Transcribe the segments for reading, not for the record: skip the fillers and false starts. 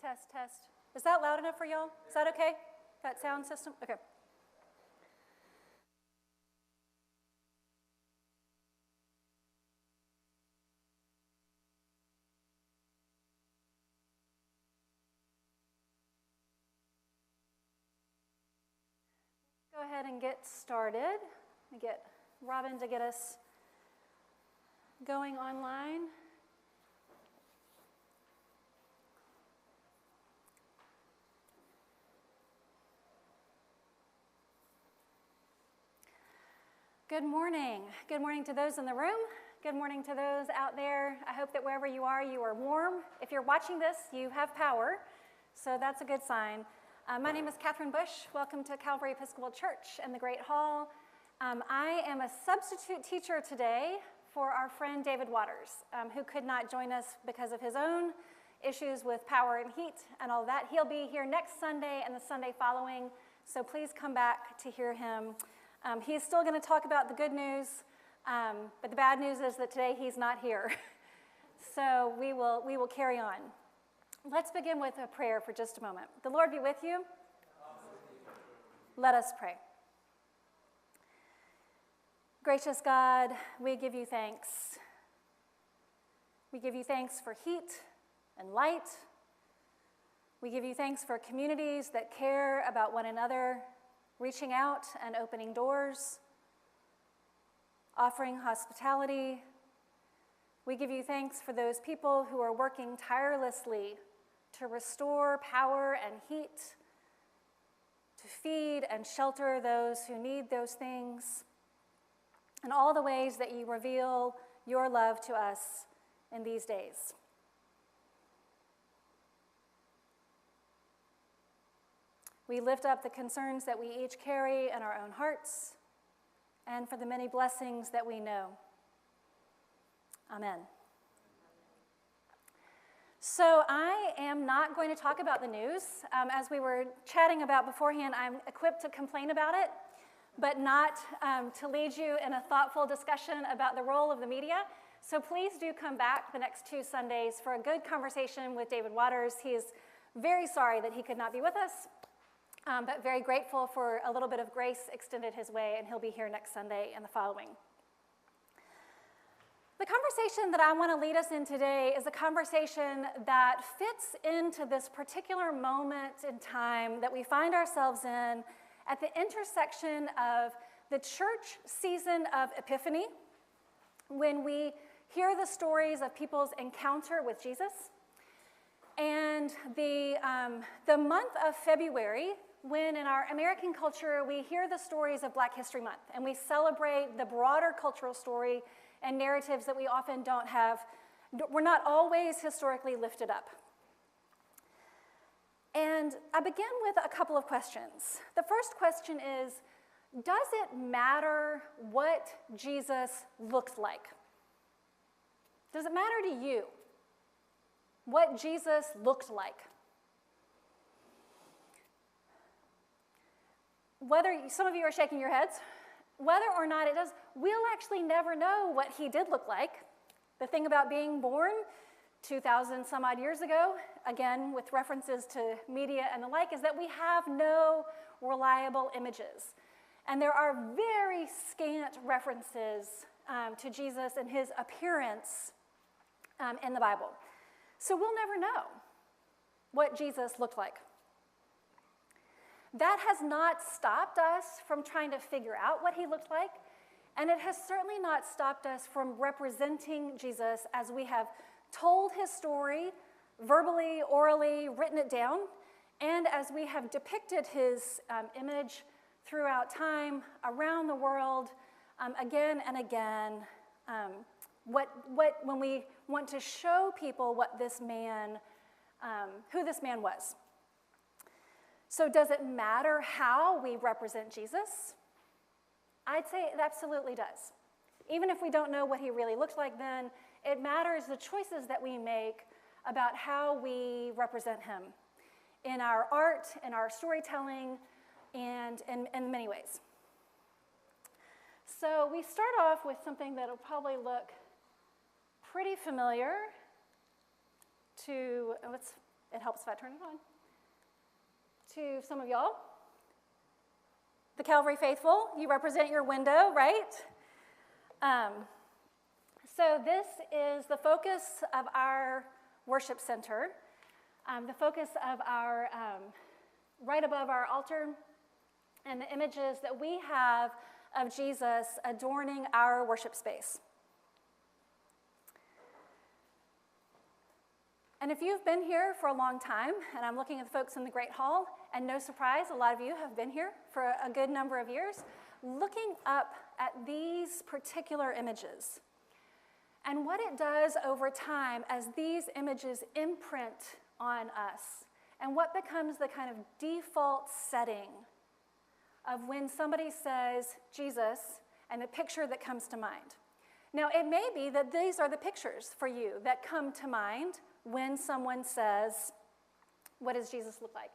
test, test. Is that loud enough for y'all? Is that okay? That sound system? Okay. Go ahead and get started. I get Robin to get us going online. Good morning. Good morning to those in the room. Good morning to those out there. I hope that wherever you are warm. If you're watching this, you have power, so that's a good sign. My name is Katherine Bush. Welcome to Calvary Episcopal Church in the Great Hall. I am a substitute teacher today for our friend David Waters, who could not join us because of his own issues with power and heat and all that. He'll be here next Sunday and the Sunday following, so please come back to hear him. He's still going to talk about the good news, but the bad news is that today he's not here. So we will carry on. Let's begin with a prayer for just a moment. The Lord be with you. Let us pray. Gracious God, we give you thanks. We give you thanks for heat and light. We give you thanks for communities that care about one another, reaching out and opening doors, offering hospitality. We give you thanks for those people who are working tirelessly to restore power and heat, to feed and shelter those who need those things, and all the ways that you reveal your love to us in these days. We lift up the concerns that we each carry in our own hearts and for the many blessings that we know. Amen. So I am not going to talk about the news. As we were chatting about beforehand, I'm equipped to complain about it, but not to lead you in a thoughtful discussion about the role of the media. So please do come back the next 2 Sundays for a good conversation with David Waters. He is very sorry that he could not be with us, but very grateful for a little bit of grace extended his way, and he'll be here next Sunday and the following. The conversation that I want to lead us in today is a conversation that fits into this particular moment in time that we find ourselves in at the intersection of the church season of Epiphany, when we hear the stories of people's encounter with Jesus, and the month of February, when in our American culture we hear the stories of Black History Month, and we celebrate the broader cultural story and narratives that we often don't have, we're not always historically lifted up. And I begin with a couple of questions. The first question is, does it matter what Jesus looks like? Does it matter to you what Jesus looked like? Whether some of you are shaking your heads, whether or not it does, we'll actually never know what he did look like. The thing about being born 2,000 some odd years ago, again with references to media and the like, is that we have no reliable images. And there are very scant references to Jesus and his appearance in the Bible. So we'll never know what Jesus looked like. That has not stopped us from trying to figure out what he looked like, and it has certainly not stopped us from representing Jesus as we have told his story, verbally, orally, written it down, and as we have depicted his image throughout time, around the world, again and again, when we want to show people what this man, who this man was. So does it matter how we represent Jesus? I'd say it absolutely does. Even if we don't know what he really looked like then, it matters the choices that we make about how we represent him in our art, in our storytelling, and in many ways. So we start off with something that will probably look pretty familiar to, let's It helps if I turn it on. To some of y'all, the Calvary faithful, you represent your window, right? So this is the focus of our worship center, the focus of our, right above our altar, and the images that we have of Jesus adorning our worship space. And if you've been here for a long time, and I'm looking at the folks in the Great Hall, and no surprise, a lot of you have been here for a good number of years, looking up at these particular images. And what it does over time as these images imprint on us, and what becomes the kind of default setting of when somebody says Jesus and the picture that comes to mind. Now, it may be that these are the pictures for you that come to mind when someone says, what does Jesus look like?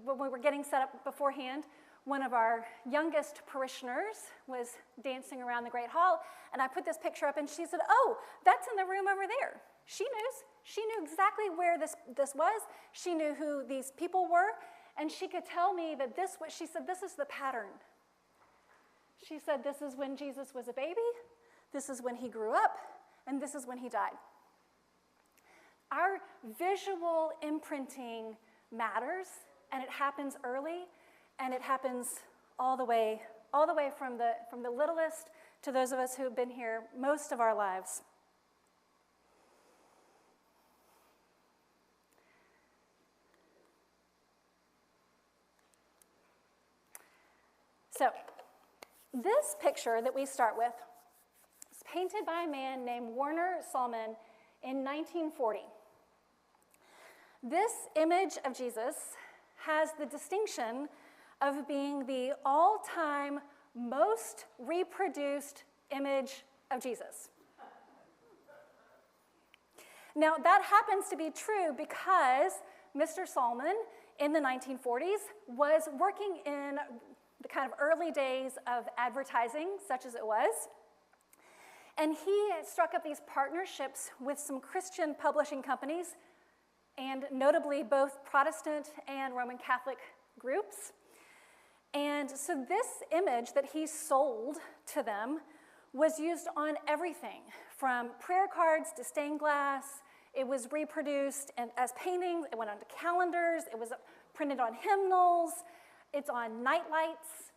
When we were getting set up beforehand, one of our youngest parishioners was dancing around the Great Hall, and I put this picture up, and she said, oh, that's in the room over there. She knew exactly where this was. She knew who these people were, and she could tell me that she said, this is the pattern. She said, this is when Jesus was a baby, this is when he grew up, and this is when he died. Our visual imprinting matters, and it happens early, and it happens all the way from the littlest to those of us who have been here most of our lives. So, this picture that we start with is painted by a man named Werner Salman in 1940. This image of Jesus has the distinction of being the all-time most reproduced image of Jesus. Now, that happens to be true because Mr. Salman in the 1940s was working in the kind of early days of advertising, such as it was, and he struck up these partnerships with some Christian publishing companies, and notably both Protestant and Roman Catholic groups. And so this image that he sold to them was used on everything, from prayer cards to stained glass. It was reproduced as paintings. It went onto calendars. It was printed on hymnals. It's on night lights.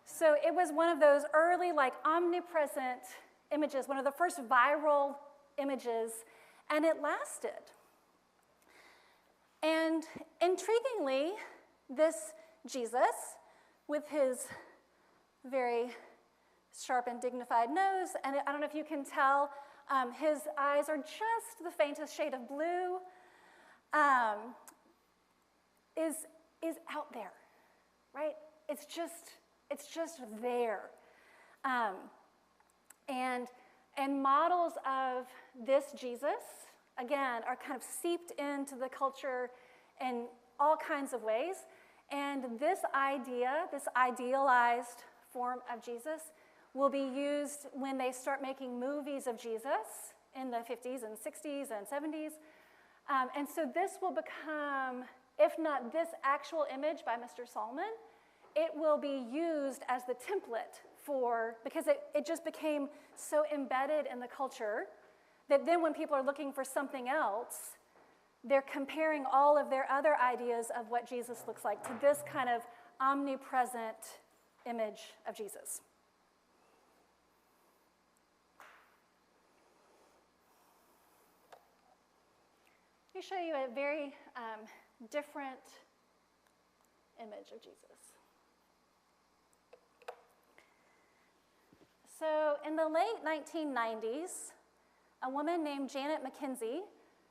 So it was one of those early, omnipresent images, one of the first viral images, and it lasted. And intriguingly, this Jesus, with his very sharp and dignified nose, and I don't know if you can tell, his eyes are just the faintest shade of blue, is out there, right? It's just there. And models of this Jesus, again, are kind of seeped into the culture in all kinds of ways. And this idea, this idealized form of Jesus, will be used when they start making movies of Jesus in the 50s and 60s and 70s. And so this will become, if not this actual image by Mr. Salman, it will be used as the template for, because it just became so embedded in the culture that then when people are looking for something else, they're comparing all of their other ideas of what Jesus looks like to this kind of omnipresent image of Jesus. Let me show you a very different image of Jesus. So in the late 1990s, a woman named Janet McKenzie,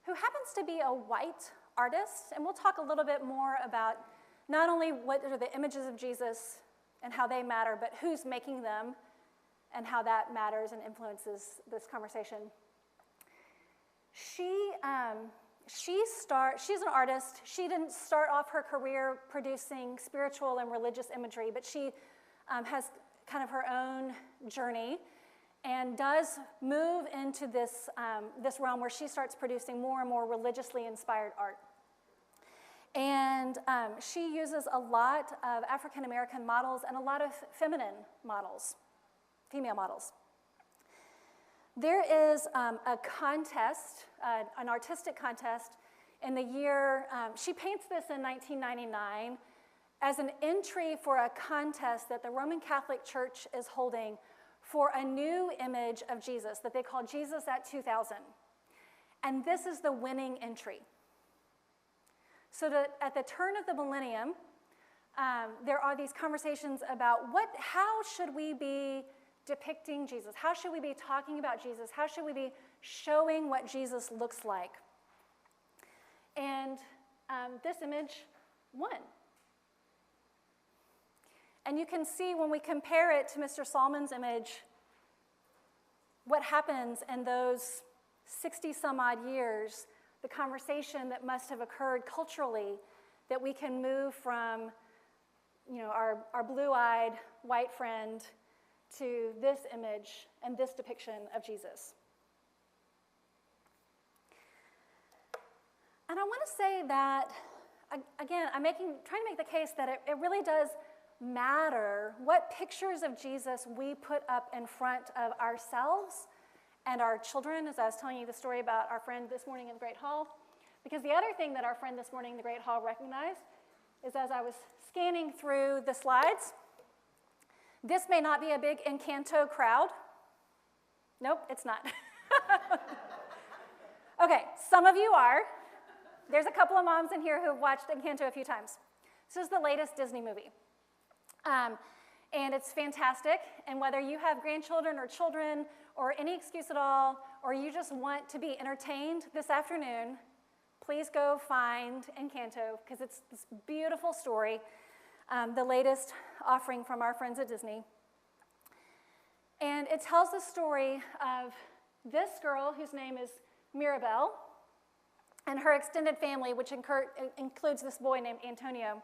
who happens to be a white artist, and we'll talk a little bit more about not only what are the images of Jesus and how they matter, but who's making them and how that matters and influences this conversation. She's an artist. She didn't start off her career producing spiritual and religious imagery, but she has kind of her own journey. and does move into this, this realm where she starts producing more and more religiously inspired art. And she uses a lot of African American models and a lot of feminine models, female models. There is a contest, an artistic contest in the year, she paints this in 1999 as an entry for a contest that the Roman Catholic Church is holding for a new image of Jesus that they call Jesus at 2000. And this is the winning entry. So that at the turn of the millennium, there are these conversations about how should we be depicting Jesus? How should we be talking about Jesus? How should we be showing what Jesus looks like? And this image won. And you can see when we compare it to Mr. Salmon's image, what happens in those 60 some odd years, the conversation that must have occurred culturally, that we can move from, our blue-eyed white friend to this image and this depiction of Jesus. And I want to say that, again, I'm trying to make the case that it really does matter what pictures of Jesus we put up in front of ourselves and our children, as I was telling you the story about our friend this morning in the Great Hall. Because the other thing that our friend this morning in the Great Hall recognized is as I was scanning through the slides, this may not be a big Encanto crowd. Nope, it's not. Okay, some of you are. There's a couple of moms in here who have watched Encanto a few times. This is the latest Disney movie. And it's fantastic, and whether you have grandchildren or children or any excuse at all, or you just want to be entertained this afternoon, please go find Encanto, because it's this beautiful story, the latest offering from our friends at Disney. And it tells the story of this girl whose name is Mirabelle, and her extended family, which includes this boy named Antonio.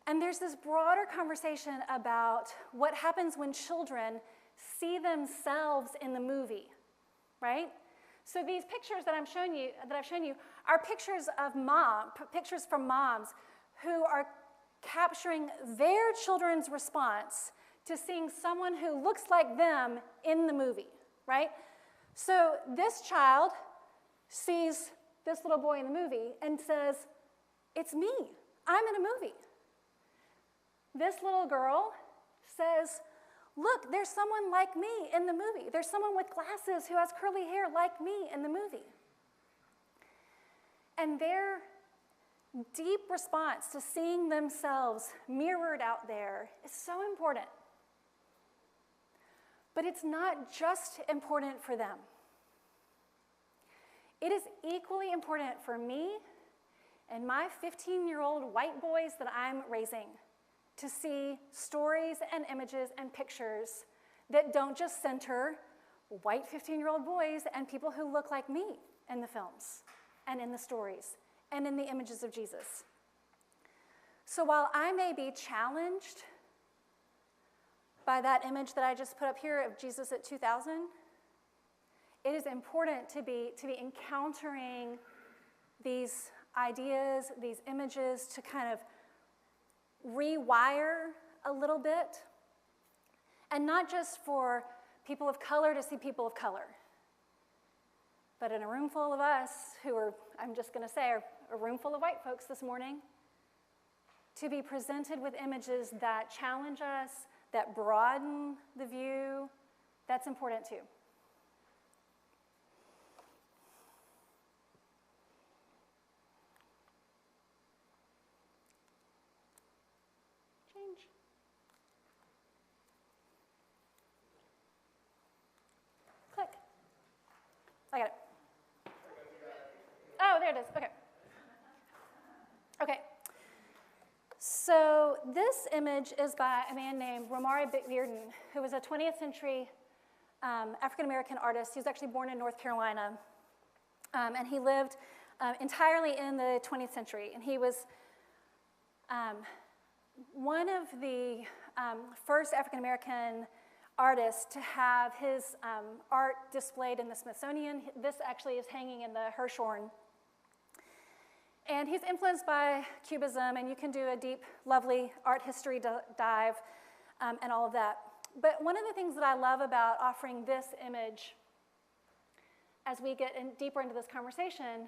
And there's this broader conversation about what happens when children see themselves in the movie, right? So these pictures that I've shown you are pictures of pictures from moms who are capturing their children's response to seeing someone who looks like them in the movie, right? So this child sees this little boy in the movie and says, "It's me, I'm in a movie." This little girl says, "Look, there's someone like me in the movie. There's someone with glasses who has curly hair like me in the movie." And their deep response to seeing themselves mirrored out there is so important. But it's not just important for them. It is equally important for me and my 15-year-old white boys that I'm raising to see stories and images and pictures that don't just center white 15-year-old boys and people who look like me in the films and in the stories and in the images of Jesus. So while I may be challenged by that image that I just put up here of Jesus at 2000, it is important to be encountering these ideas, these images, to kind of rewire a little bit, and not just for people of color to see people of color, but in a room full of us who are, I'm just going to say, a room full of white folks this morning, to be presented with images that challenge us, that broaden the view, that's important too. Click. I got it. Oh, there it is. Okay. Okay. So this image is by a man named Romare Bearden, who was a 20th century African-American artist. He was actually born in North Carolina, and he lived entirely in the 20th century. And he was one of the first African-American artist to have his art displayed in the Smithsonian. This actually is hanging in the Hirshhorn. And he's influenced by Cubism, and you can do a deep, lovely art history dive and all of that. But one of the things that I love about offering this image as we get deeper into this conversation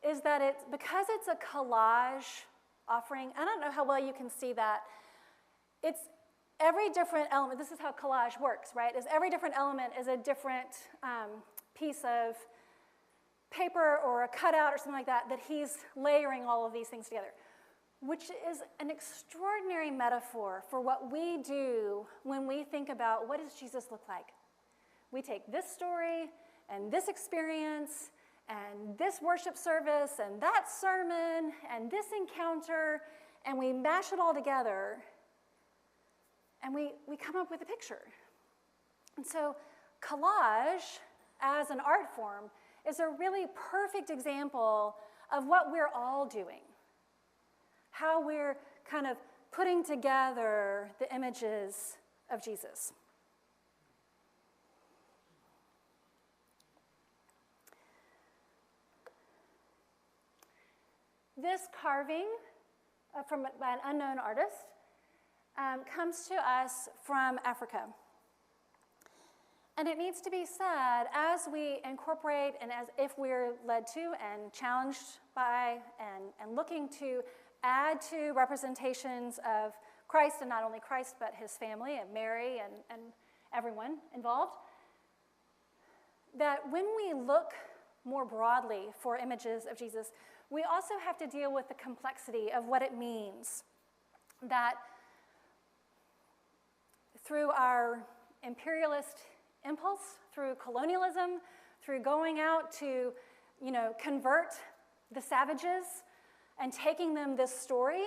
is that because it's a collage offering, I don't know how well you can see that, it's every different element. This is how collage works, right? Is every different element is a different piece of paper or a cutout or something like that he's layering all of these things together, which is an extraordinary metaphor for what we do when we think about what does Jesus look like. We take this story and this experience and this worship service and that sermon and this encounter, and we mash it all together, and we come up with a picture. And so collage as an art form is a really perfect example of what we're all doing, how we're kind of putting together the images of Jesus. This carving by an unknown artist comes to us from Africa. And it needs to be said, as we incorporate and as if we're led to and challenged by and looking to add to representations of Christ, and not only Christ, but his family and Mary and everyone involved, that when we look more broadly for images of Jesus, we also have to deal with the complexity of what it means that through our imperialist impulse, through colonialism, through going out to, convert the savages and taking them this story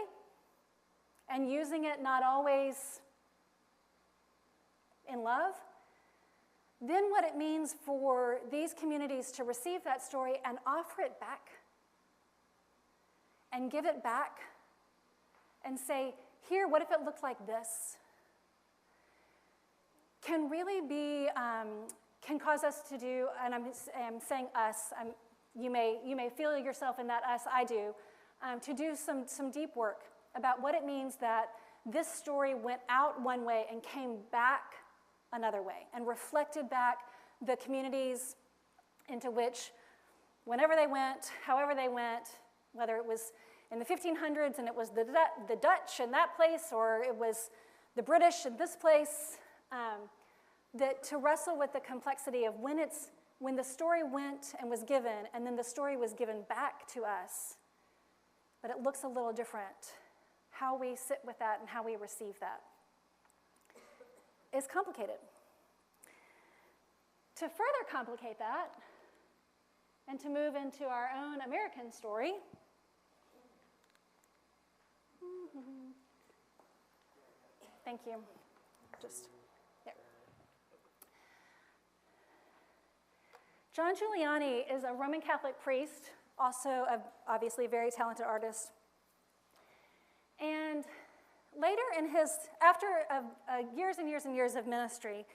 and using it not always in love, then what it means for these communities to receive that story and offer it back and give it back and say, here, what if it looked like this? Can really be, can cause us to do, and I'm saying us, you may feel yourself in that us, I do, to do some deep work about what it means that this story went out one way and came back another way and reflected back the communities into which, whenever they went, however they went, whether it was in the 1500s and it was the Dutch in that place, or it was the British in this place, that to wrestle with the complexity of when the story went and was given, and then the story was given back to us, but it looks a little different. How we sit with that and how we receive that is complicated. To further complicate that, and to move into our own American story, thank you. Just there. John Giuliani is a Roman Catholic priest, also obviously a very talented artist. And later after years and years and years of ministry,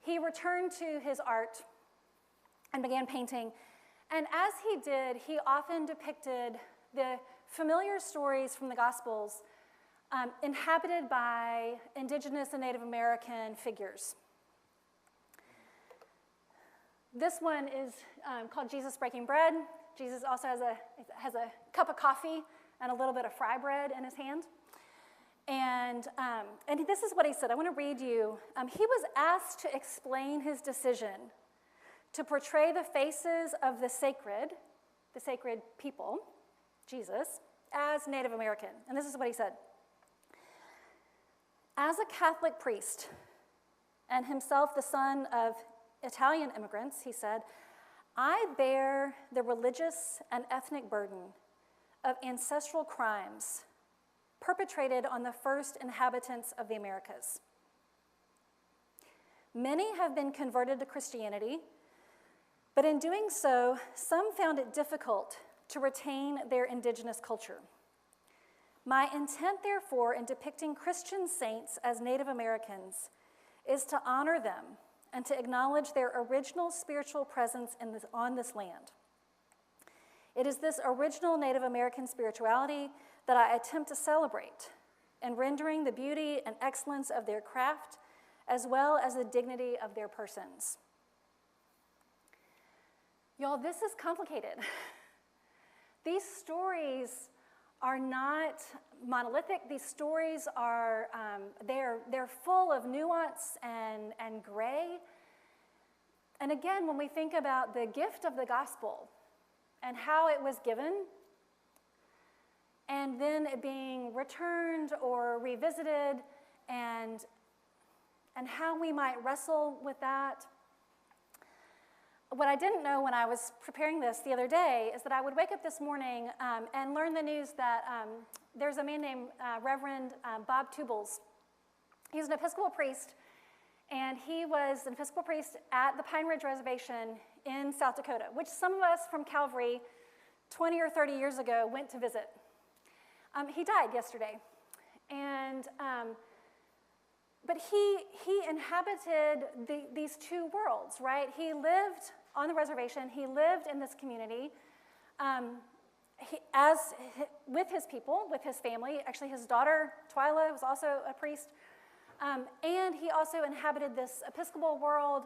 he returned to his art and began painting. And as he did, he often depicted the familiar stories from the Gospels inhabited by indigenous and Native American figures. This one is called Jesus Breaking Bread. Jesus also has a cup of coffee and a little bit of fry bread in his hand. And this is what he said. I want to read you. He was asked to explain his decision to portray the faces of the sacred people, Jesus, as Native American. And this is what he said. As a Catholic priest, and himself the son of Italian immigrants, he said, I bear the religious and ethnic burden of ancestral crimes perpetrated on the first inhabitants of the Americas. Many have been converted to Christianity, but in doing so, some found it difficult to retain their indigenous culture. My intent, therefore, in depicting Christian saints as Native Americans is to honor them and to acknowledge their original spiritual presence on this land. It is this original Native American spirituality that I attempt to celebrate in rendering the beauty and excellence of their craft as well as the dignity of their persons. Y'all, this is complicated. These stories are not monolithic. These stories are, they're full of nuance and gray. And again, when we think about the gift of the gospel and how it was given, and then it being returned or revisited, and how we might wrestle with that. What I didn't know when I was preparing this the other day is that I would wake up this morning and learn the news that there's a man named Reverend Bob Tubles. He's an Episcopal priest, and he was an Episcopal priest at the Pine Ridge Reservation in South Dakota, which some of us from Calvary 20 or 30 years ago went to visit. He died yesterday, and but he inhabited these two worlds, right? He lived on the reservation. He lived in this community with his people, with his family. Actually, his daughter, Twyla, was also a priest. And he also inhabited this Episcopal world.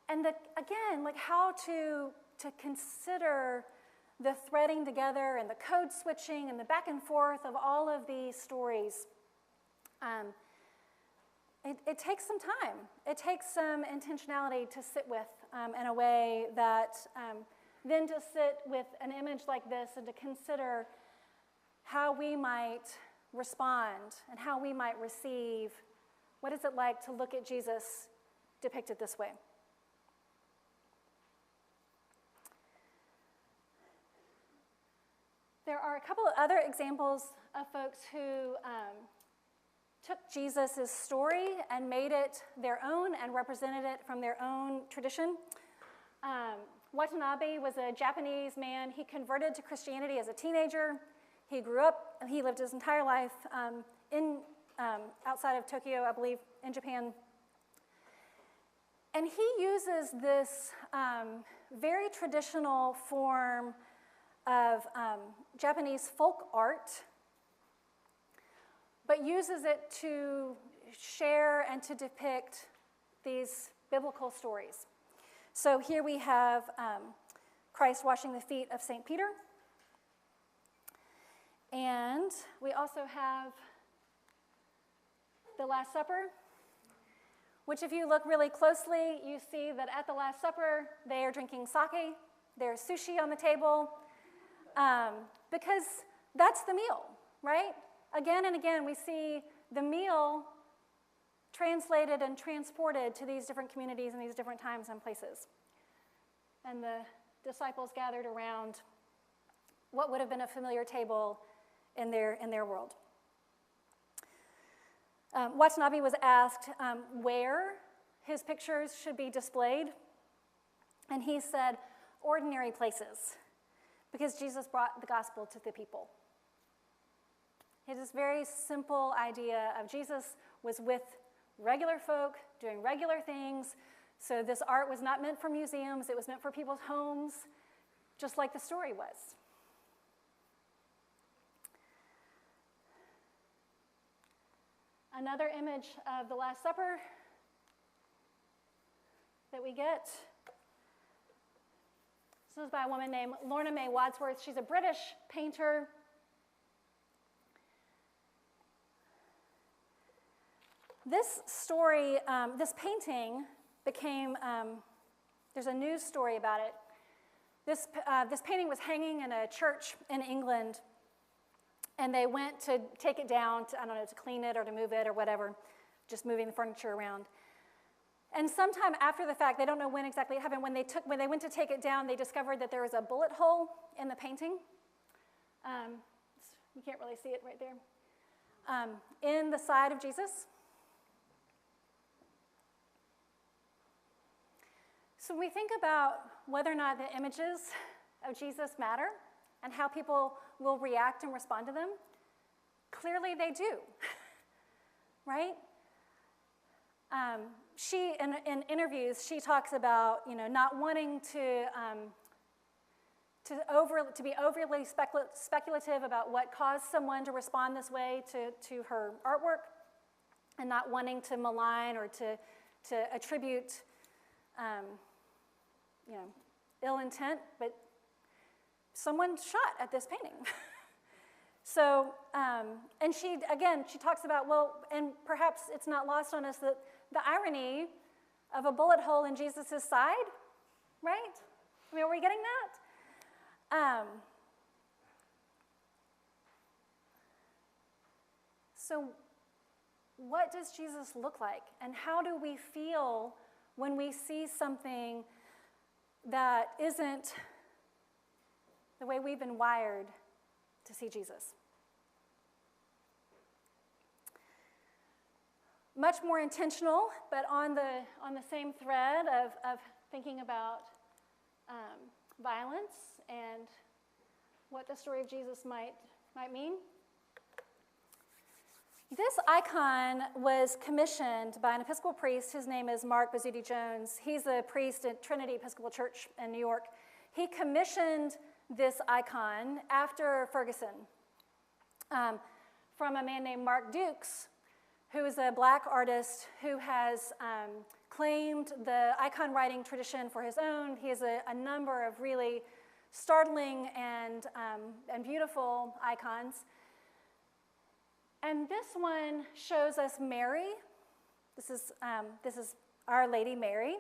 And again, like how to consider the threading together and the code switching and the back and forth of all of these stories. It takes some time. It takes some intentionality to sit with in a way that then to sit with an image like this and to consider how we might respond and how we might receive. What is it like to look at Jesus depicted this way? There are a couple of other examples of folks who took Jesus' story and made it their own and represented it from their own tradition. Watanabe was a Japanese man. He converted to Christianity as a teenager. He grew up, and he lived his entire life outside of Tokyo, I believe, in Japan. And he uses this very traditional form of Japanese folk art, but uses it to share and to depict these biblical stories. So here we have Christ washing the feet of St. Peter. And we also have the Last Supper, which if you look really closely, you see that at the Last Supper, they are drinking sake. There's sushi on the table, because that's the meal, right? Again and again, we see the meal translated and transported to these different communities and these different times and places. And the disciples gathered around what would have been a familiar table in their world. Watanabe was asked where his pictures should be displayed, and he said, ordinary places, because Jesus brought the gospel to the people. It is this very simple idea of Jesus was with regular folk, doing regular things, so this art was not meant for museums, it was meant for people's homes, just like the story was. Another image of the Last Supper that we get. This is by a woman named Lorna May Wadsworth. She's a British painter. This story, this painting became, there's a news story about it. This painting was hanging in a church in England, and they went to take it down, to, I don't know, to clean it or to move it or whatever, just moving the furniture around. And sometime after the fact, they don't know when exactly it happened, when they went to take it down, they discovered that there was a bullet hole in the painting. You can't really see it right there. In the side of Jesus. So when we think about whether or not the images of Jesus matter and how people will react and respond to them, clearly they do, right? She, in interviews, she talks about, not wanting to be overly speculative about what caused someone to respond this way to her artwork, and not wanting to malign or to attribute, ill intent, but someone shot at this painting. So, and she talks about, and perhaps it's not lost on us that the irony of a bullet hole in Jesus' side, right? I mean, are we getting that? So what does Jesus look like? And how do we feel when we see something that isn't the way we've been wired to see Jesus? Much more intentional, but on the same thread of thinking about violence and what the story of Jesus might mean. This icon was commissioned by an Episcopal priest. His name is Mark Bazzuti Jones. He's a priest at Trinity Episcopal Church in New York. He commissioned this icon after Ferguson from a man named Mark Dukes, who is a black artist who has claimed the icon writing tradition for his own. He has a number of really startling and beautiful icons. And this one shows us Mary. This is Our Lady Mary,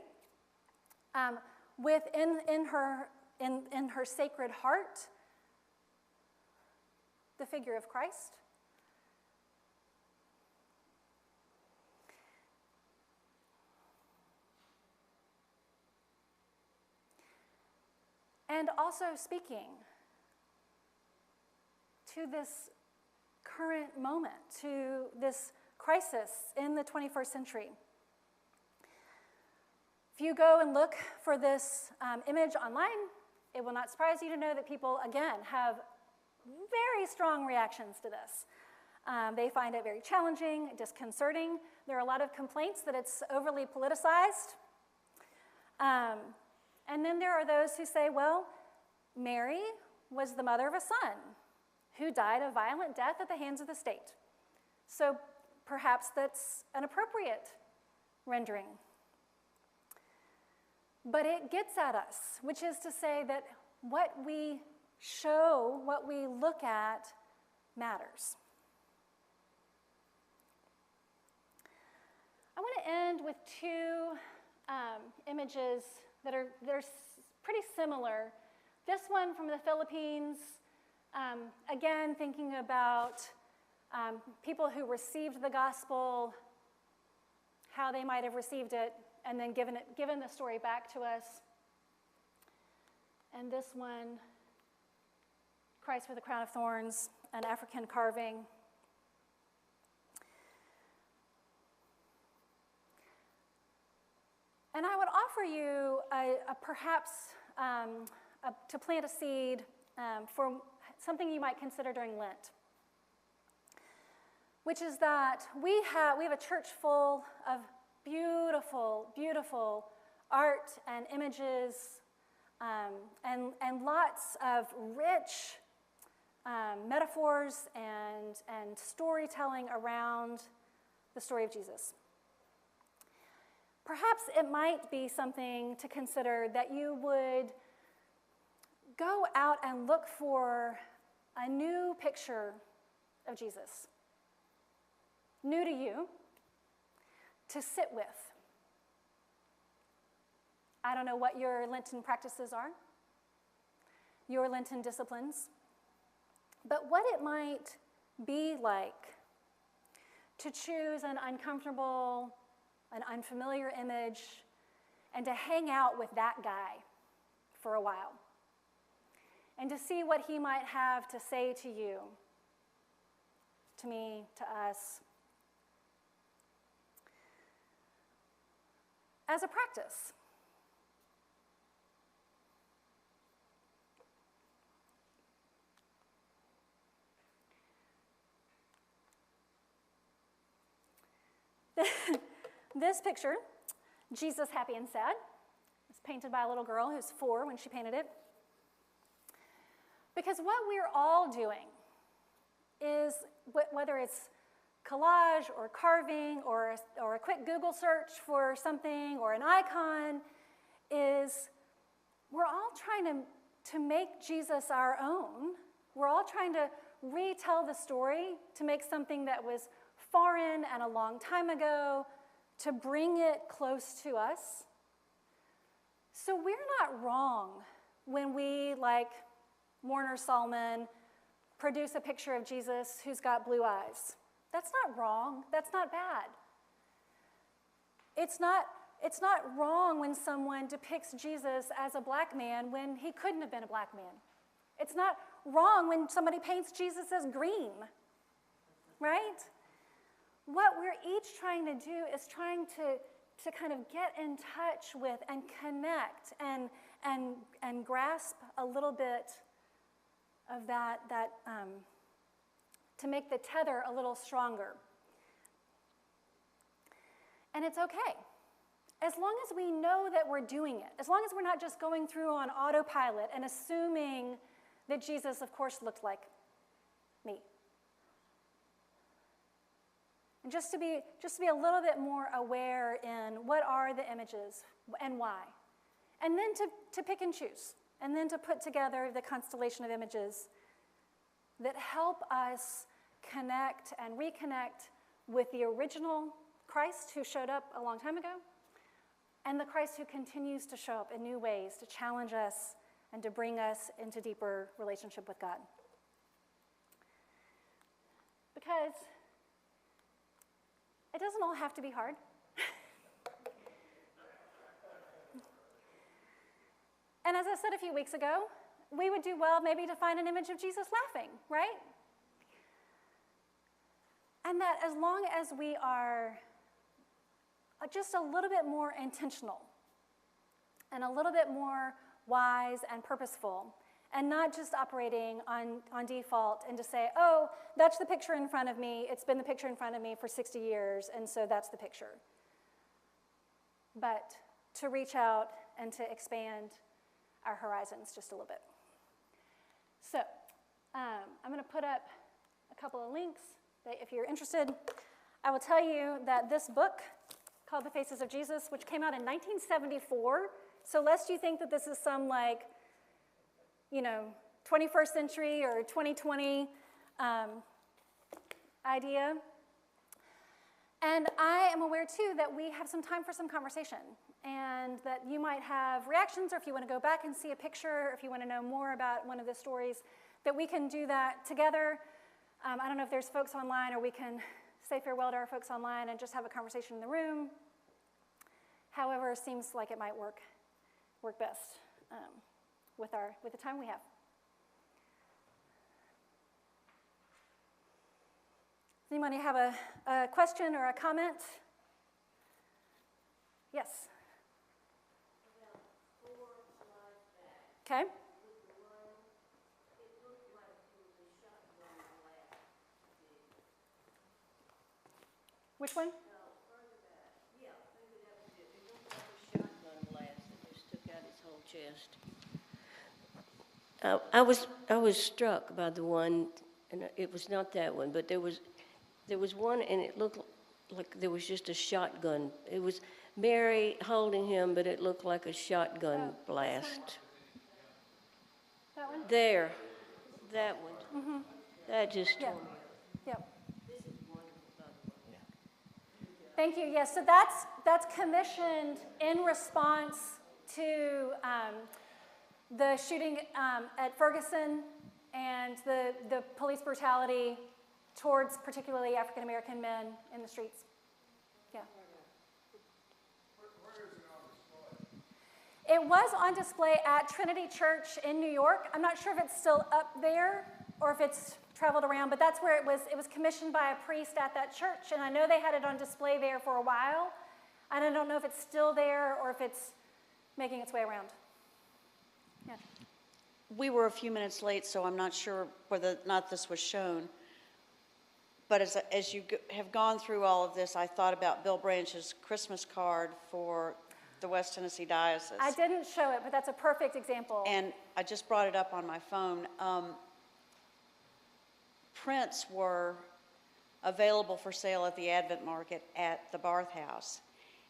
with in her Sacred Heart the figure of Christ. And also speaking to this current moment, to this crisis in the 21st century. If you go and look for this image online, it will not surprise you to know that people, again, have very strong reactions to this. They find it very challenging, disconcerting. There are a lot of complaints that it's overly politicized. And then there are those who say, well, Mary was the mother of a son who died a violent death at the hands of the state. So perhaps that's an appropriate rendering. But it gets at us, which is to say that what we show, what we look at, matters. I want to end with two images that are pretty similar. This one from the Philippines, again, thinking about people who received the gospel, how they might have received it, and then given the story back to us. And this one, Christ with a crown of thorns, an African carving. And I would offer you perhaps to plant a seed for something you might consider during Lent, which is that we have a church full of beautiful, beautiful art and images and lots of rich metaphors and storytelling around the story of Jesus. Perhaps it might be something to consider that you would go out and look for a new picture of Jesus, new to you, to sit with. I don't know what your Lenten practices are, your Lenten disciplines, but what it might be like to choose an uncomfortable, an unfamiliar image, and to hang out with that guy for a while, and to see what he might have to say to you, to me, to us, as a practice. this picture, Jesus Happy and Sad, is painted by a little girl who's 4 when she painted it. Because what we're all doing is, whether it's collage or carving or a quick Google search for something or an icon, is we're all trying to make Jesus our own. We're all trying to retell the story, to make something that was foreign and a long time ago, to bring it close to us. So we're not wrong when we, like Warner Sallman, produce a picture of Jesus who's got blue eyes. That's not wrong. That's not bad. It's not wrong when someone depicts Jesus as a black man when he couldn't have been a black man. It's not wrong when somebody paints Jesus as green, right? What we're each trying to do is trying to kind of get in touch with and connect and grasp a little bit of that to make the tether a little stronger. And it's okay. As long as we know that we're doing it, as long as we're not just going through on autopilot and assuming that Jesus, of course, looked like me. And just to be a little bit more aware in what are the images and why. And then to pick and choose. And then to put together the constellation of images that help us connect and reconnect with the original Christ who showed up a long time ago, and the Christ who continues to show up in new ways to challenge us and to bring us into deeper relationship with God. Because it doesn't all have to be hard. And as I said a few weeks ago, we would do well maybe to find an image of Jesus laughing, right? And that as long as we are just a little bit more intentional and a little bit more wise and purposeful, and not just operating on default and to say, oh, that's the picture in front of me. It's been the picture in front of me for 60 years, and so that's the picture. But to reach out and to expand our horizons just a little bit. So I'm going to put up a couple of links that if you're interested. I will tell you that this book called The Faces of Jesus, which came out in 1974, so lest you think that this is some 21st century or 2020 idea. And I am aware, too, that we have some time for some conversation, and that you might have reactions, or if you want to go back and see a picture, or if you want to know more about one of the stories, that we can do that together. I don't know if there's folks online, or we can say farewell to our folks online and just have a conversation in the room. However, it seems like it might work best with the time we have. Does anybody have a question or a comment? Yes. Okay. Which one? Yeah, maybe that was it. It looked like a shotgun blast that just took out his whole chest. I was struck by the one, and it was not that one, but there was one, and it looked like there was just a shotgun. It was Mary holding him, but it looked like a shotgun blast. That one? There, that one. Mm-hmm. That just Yeah. tore me. Yep. This is wonderful, by the way. Thank you. Yes, so that's commissioned in response to the shooting at Ferguson and the police brutality towards particularly African American men in the streets. Yeah. Where is it on display? It was on display at Trinity Church in New York. I'm not sure if it's still up there or if it's traveled around, but that's where it was. It was commissioned by a priest at that church, and I know they had it on display there for a while. And I don't know if it's still there or if it's making its way around. Yeah. We were a few minutes late, so I'm not sure whether or not this was shown. But as you have gone through all of this, I thought about Bill Branch's Christmas card for the West Tennessee Diocese. I didn't show it, but that's a perfect example. And I just brought it up on my phone. Prints were available for sale at the Advent Market at the Barth House.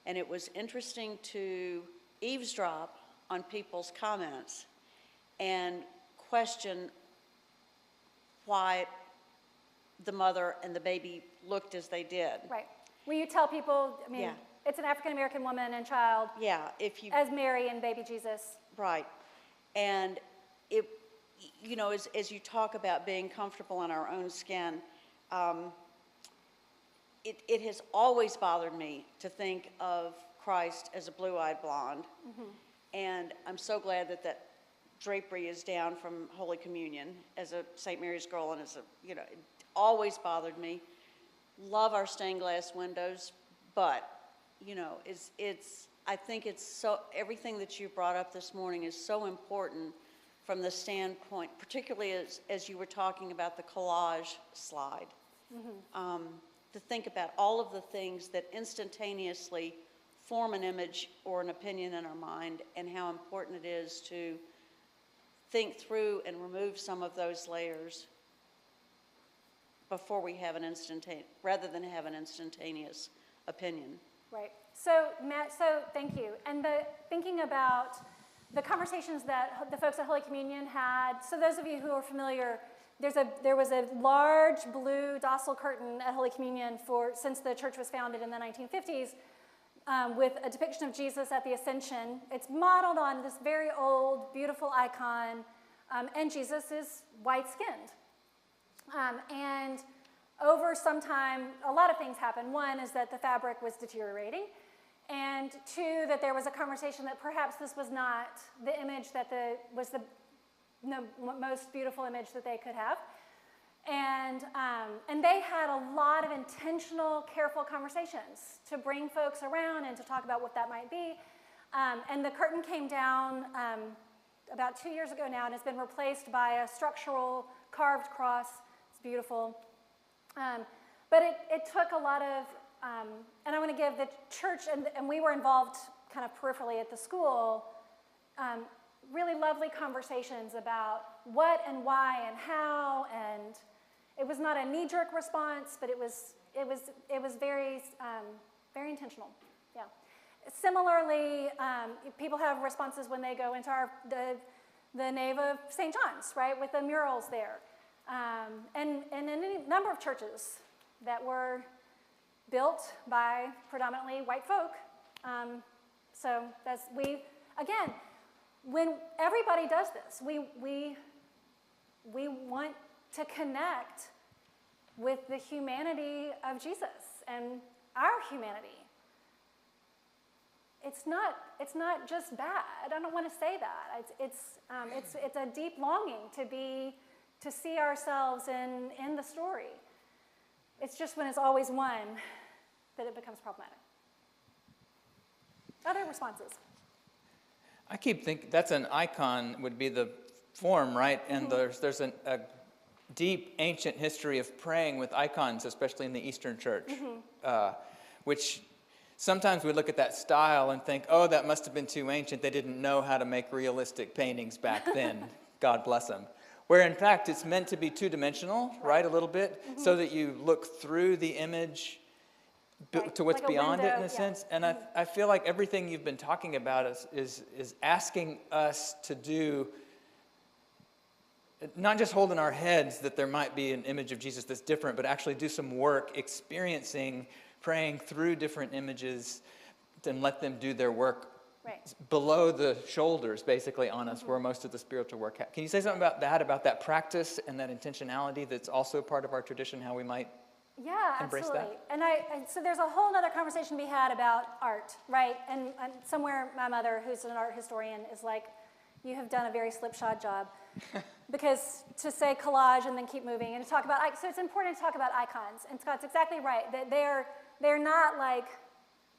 And it was interesting to eavesdrop on people's comments and question why the mother and the baby looked as they did. Right. Will you tell people, I mean, Yeah. it's an African-American woman and child Yeah, if you... as Mary and baby Jesus. Right. And it, you know, as you talk about being comfortable in our own skin, it has always bothered me to think of Christ as a blue-eyed blonde. And I'm so glad that that drapery is down from Holy Communion as a St. Mary's girl, and as a, you know, it always bothered me. Love our stained glass windows, but, you know, I think it's so, everything that you brought up this morning is so important from the standpoint, particularly as you were talking about the collage slide, to think about all of the things that instantaneously form an image or an opinion in our mind, and how important it is to think through and remove some of those layers before we have an rather than have an instantaneous opinion. Right. So, Matt, so thank you. And thinking about the conversations that the folks at Holy Communion had, so those of you who are familiar, there was a large blue docile curtain at Holy Communion since the church was founded in the 1950s, with a depiction of Jesus at the Ascension. It's modeled on this very old, beautiful icon, and Jesus is white-skinned. And over some time, a lot of things happened. One is that the fabric was deteriorating, and two, that there was a conversation that perhaps this was not the image that was the most beautiful image that they could have. And they had a lot of intentional, careful conversations to bring folks around and to talk about what that might be. And the curtain came down about 2 years ago now, and has been replaced by a structural carved cross. It's beautiful. But it took a lot of, and I want to give the church, and we were involved kind of peripherally at the school, really lovely conversations about what and why and how, and it was not a knee-jerk response, but it was very, very intentional. Yeah. Similarly, people have responses when they go into the nave of St. John's, right, with the murals there, and in any number of churches that were built by predominantly white folk. So again, when everybody does this, we want to connect with the humanity of Jesus and our humanity. It's not just bad. I don't want to say that. It's a deep longing to see ourselves in the story. It's just when it's always one that it becomes problematic. Other responses? I keep thinking that's an icon would be the form, right? And there's a deep ancient history of praying with icons, especially in the Eastern Church, which sometimes we look at that style and think, oh, that must have been too ancient. They didn't know how to make realistic paintings back then. God bless them. Where in fact it's meant to be two-dimensional, right, a little bit, so that you look through the image to what's like beyond window, it in a sense. And I feel like everything you've been talking about is asking us to do, not just hold in our heads that there might be an image of Jesus that's different, but actually do some work experiencing, praying through different images and let them do their work below the shoulders, basically, on us, where most of the spiritual work Can you say something about that practice and that intentionality that's also part of our tradition, how we might embrace absolutely. that? And so there's a whole other conversation to be had about art, right? And somewhere my mother, who's an art historian, is like, you have done a very slipshod job. Because to say collage and then keep moving and to talk about, so it's important to talk about icons. And Scott's exactly right, that they're not like,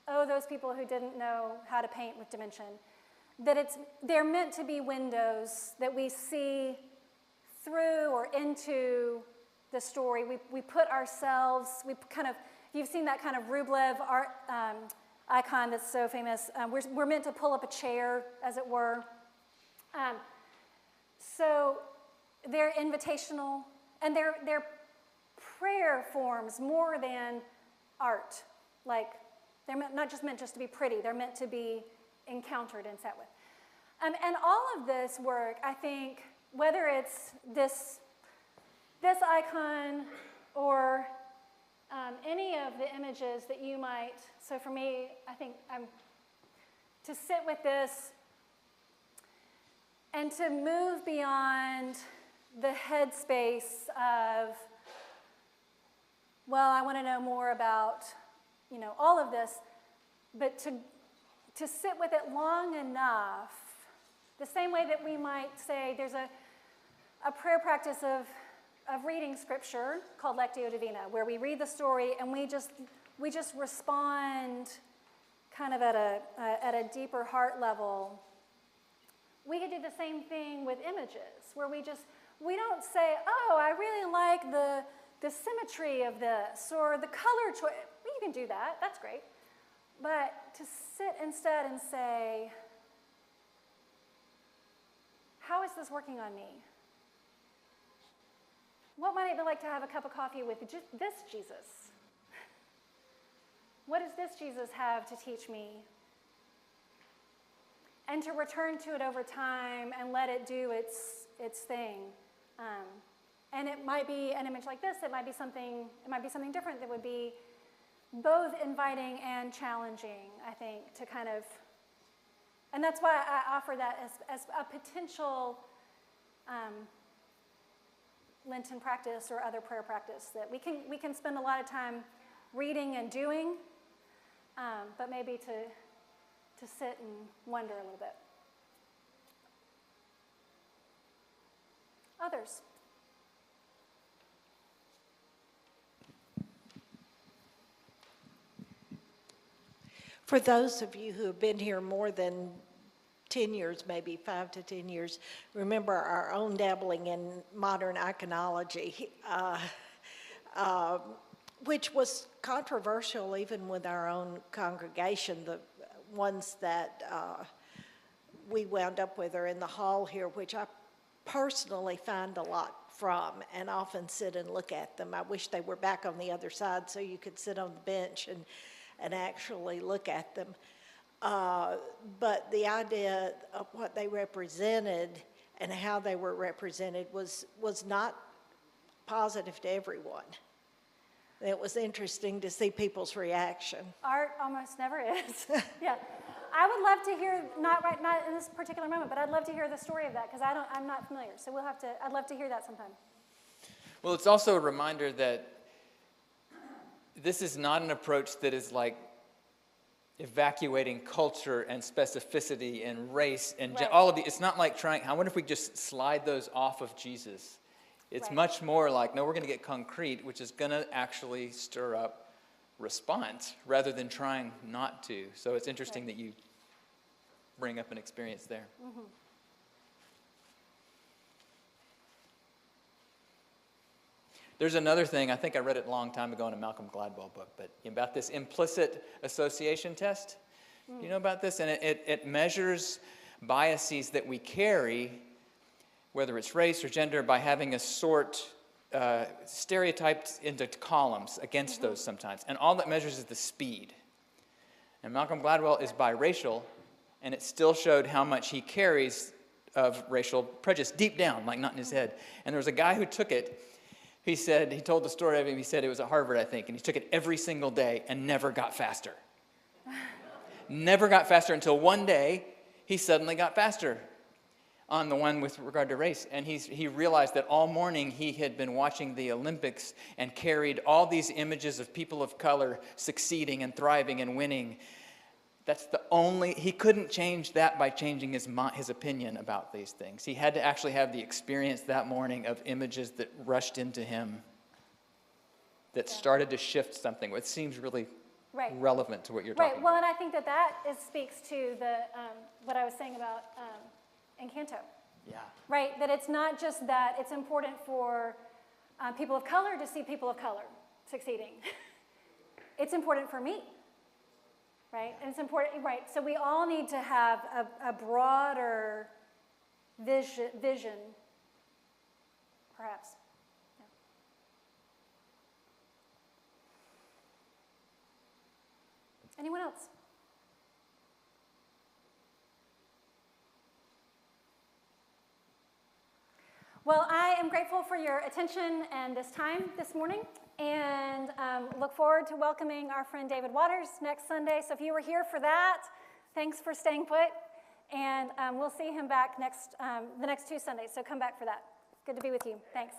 oh, those people who didn't know how to paint with dimension. That they're meant to be windows that we see through or into the story. We put ourselves, you've seen that kind of Rublev art icon that's so famous. We're meant to pull up a chair, as it were. So they're invitational, and they're prayer forms more than art. Like, they're not just meant just to be pretty, they're meant to be encountered and sat with. And all of this work, I think, whether it's this icon or any of the images that you might, so for me, I think to sit with this and to move beyond the headspace of, well, I want to know more about, all of this, but to sit with it long enough, the same way that we might say there's a prayer practice of reading scripture called Lectio Divina, where we read the story and we just respond kind of at a deeper heart level. We could do the same thing with images, where we don't say, oh, I really like the symmetry of this or the color choice. Well, you can do that, that's great. But to sit instead and say, how is this working on me? What might it be like to have a cup of coffee with this Jesus? What does this Jesus have to teach me? And to return to it over time and let it do its thing. And it might be an image like this. It might be something different that would be both inviting and challenging, I think, to kind of, and that's why I offer that as a potential Lenten practice or other prayer practice that we can spend a lot of time reading and doing, but maybe to sit and wonder a little bit. Others? For those of you who have been here more than 10 years, maybe 5 to 10 years, remember our own dabbling in modern iconology, which was controversial even with our own congregation. The ones that we wound up with are in the hall here, which I personally find a lot from and often sit and look at them. I wish they were back on the other side so you could sit on the bench and actually look at them. But the idea of what they represented and how they were represented was not positive to everyone. It was interesting to see people's reaction. Art almost never is. Yeah. I would love to hear, not in this particular moment, but I'd love to hear the story of that because I'm not familiar. So I'd love to hear that sometime. Well, it's also a reminder that this is not an approach that is like evacuating culture and specificity and race and Right. all of the. It's not like I wonder if we just slide those off of Jesus. It's Right. much more like, no, we're going to get concrete, which is going to actually stir up response rather than trying not to. So it's interesting Right. that you bring up an experience there. Mm-hmm. There's another thing, I think I read it a long time ago in a Malcolm Gladwell book, but about this implicit association test. You know about this? And it measures biases that we carry, whether it's race or gender, by having a sort stereotyped into columns against those sometimes. And all that measures is the speed. And Malcolm Gladwell is biracial, and it still showed how much he carries of racial prejudice deep down, like not in his head. And there was a guy who took it. He told the story of him, he said it was at Harvard, I think, and he took it every single day and never got faster. Never got faster until one day he suddenly got faster on the one with regard to race. And he realized that all morning he had been watching the Olympics and carried all these images of people of color succeeding and thriving and winning. He couldn't change that by changing his opinion about these things. He had to actually have the experience that morning of images that rushed into him that started to shift something, which seems really Right. relevant to what you're talking Right. Well, about. and I think that speaks to what I was saying about Encanto. Yeah. Right, that it's not just that it's important for people of color to see people of color succeeding. It's important for me, right? And it's important, right? So we all need to have a broader vision, perhaps. Yeah. Anyone else? Well, I am grateful for your attention and this time this morning, and look forward to welcoming our friend David Waters next Sunday. So if you were here for that, thanks for staying put, and we'll see him back the next 2 Sundays, so come back for that. Good to be with you. Thanks.